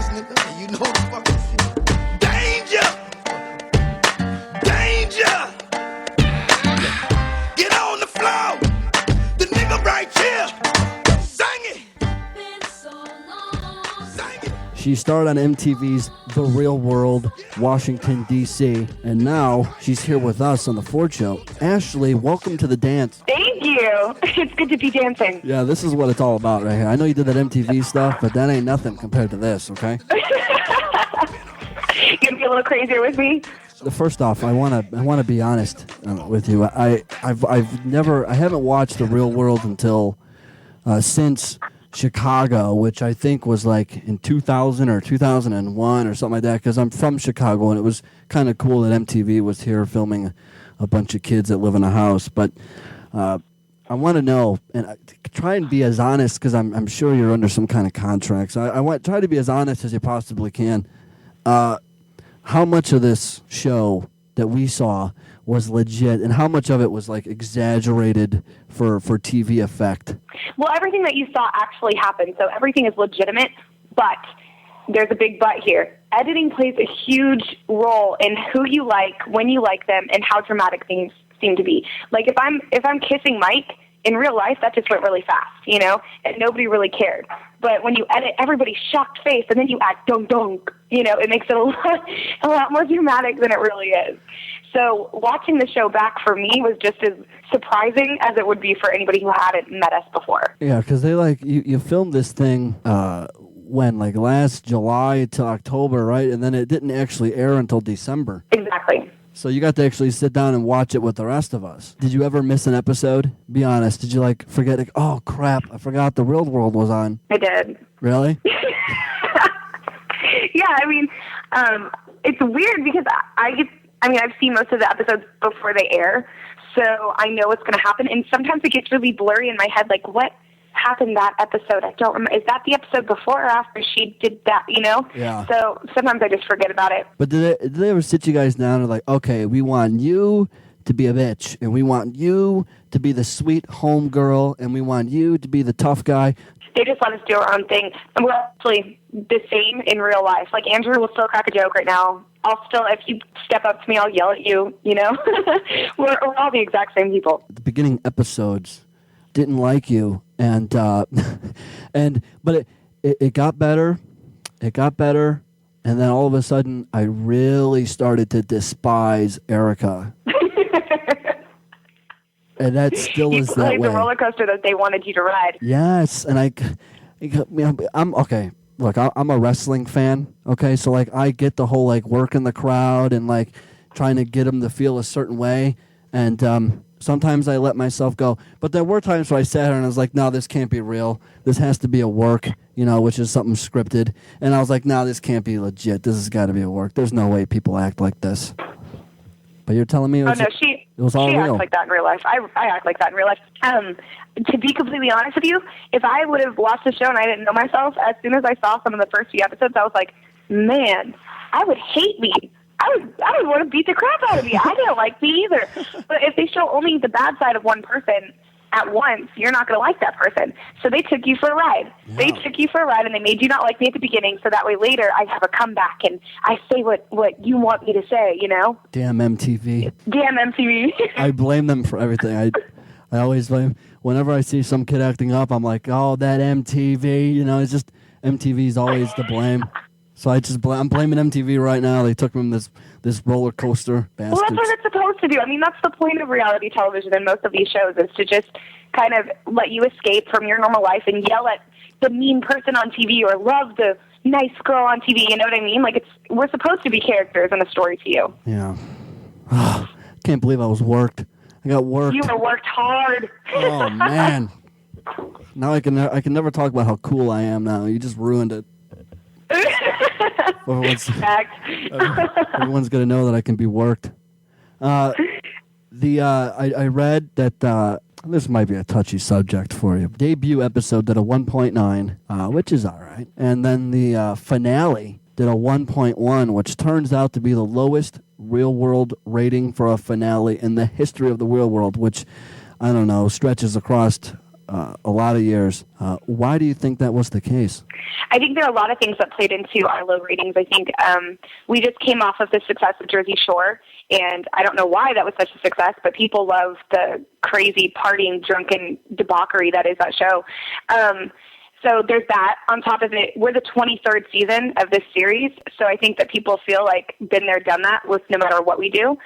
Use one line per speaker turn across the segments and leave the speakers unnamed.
nigga. You know the fucking shit. Danger! Danger! Get on the floor! The nigga right here! Sing it! Sing it!
She starred on MTV's The Real World, Washington, D.C., and now she's here with us on The Ford Show. Ashley, welcome to the dance.
Thank you. It's good to be dancing.
Yeah, this is what it's all about right here. I know you did that MTV stuff, but that ain't nothing compared to this, okay?
You gonna be a little crazier with me?
First off, I wanna be honest with you. I haven't watched The Real World until since Chicago, which I think was like in 2000 or 2001 or something like that, because I'm from Chicago, and it was kind of cool that MTV was here filming a bunch of kids that live in a house. But I want to know, and try and be as honest, because I'm sure you're under some kind of contract. So I want try to be as honest as you possibly can. How much of this show that we saw was legit, and how much of it was like exaggerated for TV effect?
Well, everything that you saw actually happened, so everything is legitimate, but there's a big but here. Editing plays a huge role in who you like, when you like them, and how dramatic things seem to be. Like if I'm kissing Mike, in real life, that just went really fast, you know, and nobody really cared. But when you edit everybody's shocked face and then you add dunk dunk, you know, it makes it a lot more dramatic than it really is. So watching the show back for me was just as surprising as it would be for anybody who hadn't met us before.
Yeah, because they you filmed this thing when, like last July to October, right? And then it didn't actually air until December.
Exactly.
So you got to actually sit down and watch it with the rest of us. Did you ever miss an episode? Be honest. Did you forget? Oh crap! I forgot The Real World was on.
I did.
Really?
Yeah, I mean, it's weird because I've seen most of the episodes before they air, so I know what's going to happen. And sometimes it gets really blurry in my head, like what happened that episode? I don't remember. Is that the episode before or after she did that, you know?
Yeah.
So sometimes I just forget about it.
But did they ever sit you guys down and like, okay, we want you to be a bitch, and we want you to be the sweet home girl, and we want you to be the tough guy?
They just let us do our own thing. And we're actually the same in real life. Like Andrew will still crack a joke right now. I'll still, if you step up to me, I'll yell at you, you know? we're all the exact same people.
The beginning episodes didn't like you, and but it got better. It got better, and then all of a sudden, I really started to despise Erica. And that still is that way.
You played the roller coaster that they wanted you to ride.
Yes, and I'm okay. Look, I'm a wrestling fan. Okay, so I get the whole working the crowd and trying to get them to feel a certain way, and sometimes I let myself go. But there were times where I sat here and I was like, no, this can't be real. This has to be a work, which is something scripted. And I was like, no, this can't be legit. This has got to be a work. There's no way people act like this. But you're telling me it was,
she
real.
acts like that in real life. I act like that in real life. To be completely honest with you, if I would have watched the show and I didn't know myself, as soon as I saw some of the first few episodes, I was like, man, I would hate me. I would want to beat the crap out of me. I didn't like me either. But if they show only the bad side of one person at once, you're not going to like that person. So they took you for a ride. Yeah. They took you for a ride, and they made you not like me at the beginning, so that way later I have a comeback and I say what you want me to say, you know?
Damn MTV.
Damn MTV.
I blame them for everything. I always blame. Whenever I see some kid acting up, I'm like, oh, that MTV. It's just MTV's always to blame. So I'm blaming MTV right now. They took me on this roller coaster. Bastards.
Well, that's what it's supposed to do. I mean, that's the point of reality television and most of these shows is to just kind of let you escape from your normal life and yell at the mean person on TV or love the nice girl on TV. You know what I mean? We're supposed to be characters in a story to you.
Yeah. Can't believe I was worked. I got worked.
You were worked hard.
Oh man. Now I can never talk about how cool I am now. You just ruined it. Everyone's going to know that I can be worked. I read that this might be a touchy subject for you. Debut episode did a 1.9, which is all right. And then the finale did a 1.1, which turns out to be the lowest real-world rating for a finale in the history of the real world, which, I don't know, stretches across a lot of years. Why do you think that was the case?
I think there are a lot of things that played into our low ratings. I think we just came off of the success of Jersey Shore, and I don't know why that was such a success, but people love the crazy partying, drunken debauchery that is that show. So there's that. On top of it, we're the 23rd season of this series, so I think that people feel like been there, done that with no matter what we do.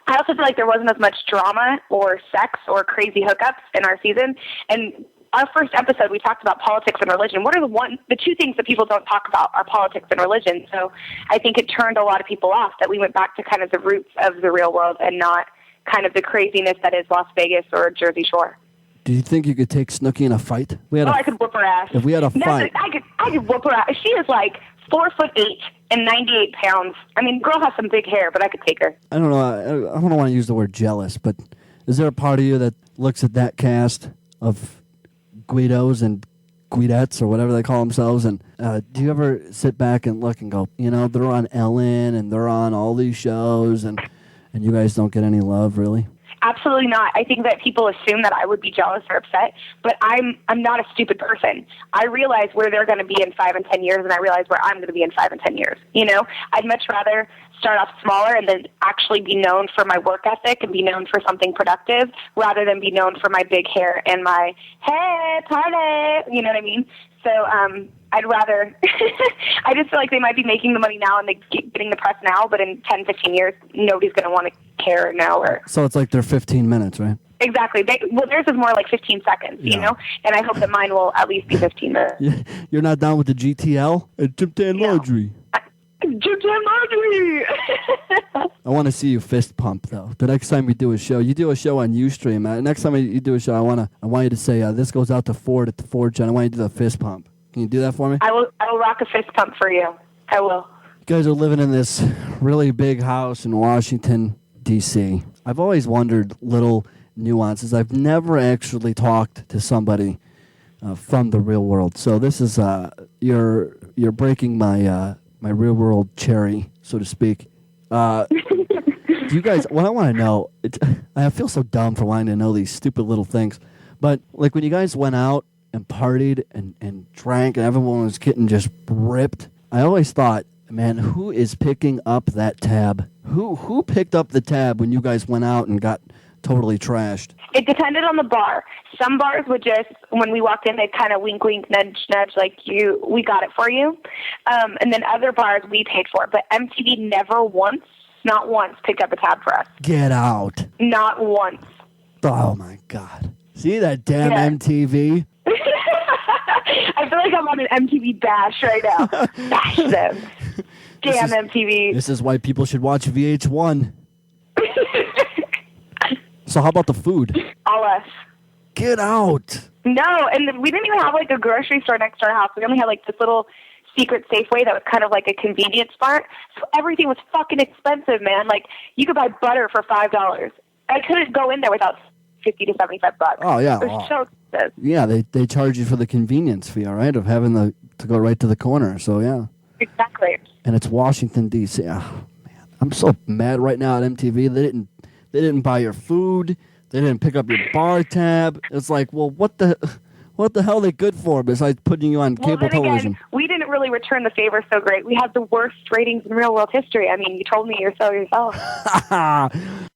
I also feel like there wasn't as much drama or sex or crazy hookups in our season. And our first episode, we talked about politics and religion. What are the two things that people don't talk about are politics and religion. So I think it turned a lot of people off that we went back to kind of the roots of the real world and not kind of the craziness that is Las Vegas or Jersey Shore.
Do you think you could take Snooki in a fight?
I could whoop her ass.
If we had a fight.
I could whoop her ass. She is like 4'8" and 98 pounds. I mean, girl has some big hair, but I could take her.
I don't know. I don't want to use the word jealous, but is there a part of you that looks at that cast of Guidos and Guidettes or whatever they call themselves, and do you ever sit back and look and go, they're on Ellen and they're on all these shows, and you guys don't get any love, really?
Absolutely not. I think that people assume that I would be jealous or upset, but I'm not a stupid person. I realize where they're going to be in 5 and 10 years, and I realize where I'm going to be in 5 and 10 years. I'd much rather start off smaller and then actually be known for my work ethic and be known for something productive rather than be known for my big hair and my, hey, party, you know what I mean? So I'd rather, I just feel like they might be making the money now and getting the press now, but in 10, 15 years, nobody's going to want to care now.
So it's like they're 15 minutes, right?
Exactly. Theirs is more like 15 seconds, and I hope that mine will at least be 15 minutes.
You're not down with the GTL? Tip Tan Laundry.
Tip Tan Laundry!
I want to see you fist pump, though. The next time we do a show, you do a show on Ustream. Next time you do a show, I want you to say, this goes out to Ford at the Ford Gen. I want you to do the fist pump. Can you do that for me?
I will rock a fist pump for you. I will.
You guys are living in this really big house in Washington, D.C. I've always wondered little nuances. I've never actually talked to somebody from the real world. So this is you're breaking my my real world cherry, so to speak. Do you guys? What I want to know, I feel so dumb for wanting to know these stupid little things, but like when you guys went out and partied and drank and everyone was getting just ripped, I always thought, man, who is picking up that tab? Who picked up the tab when you guys went out and got totally trashed?
It depended on the bar. Some bars would just, when we walked in, they'd kind of wink, wink, nudge, nudge, like, we got it for you. And then other bars we paid for. But MTV never once, not once, picked up a tab for us.
Get out.
Not once.
Oh, my God. See that damn MTV?
I feel like I'm on an MTV bash right now. Bash them. Damn MTV.
This is why people should watch VH1. So how about the food?
All us.
Get out.
No, and we didn't even have like a grocery store next to our house. We only had like this little secret Safeway that was kind of like a convenience mart. So everything was fucking expensive, man. Like you could buy butter for $5. I couldn't go in there without $50 to $75.
Oh yeah.
It was so expensive.
Yeah, they charge you for the convenience fee, all right, of having to go right to the corner. So yeah.
Exactly.
And it's Washington D.C. Oh man, I'm so mad right now at MTV. They didn't buy your food. They didn't pick up your bar tab. It's like, well, what the hell are they good for besides putting you on cable television?
Again, we didn't really return the favor so great. We had the worst ratings in real world history. I mean, you told me so yourself.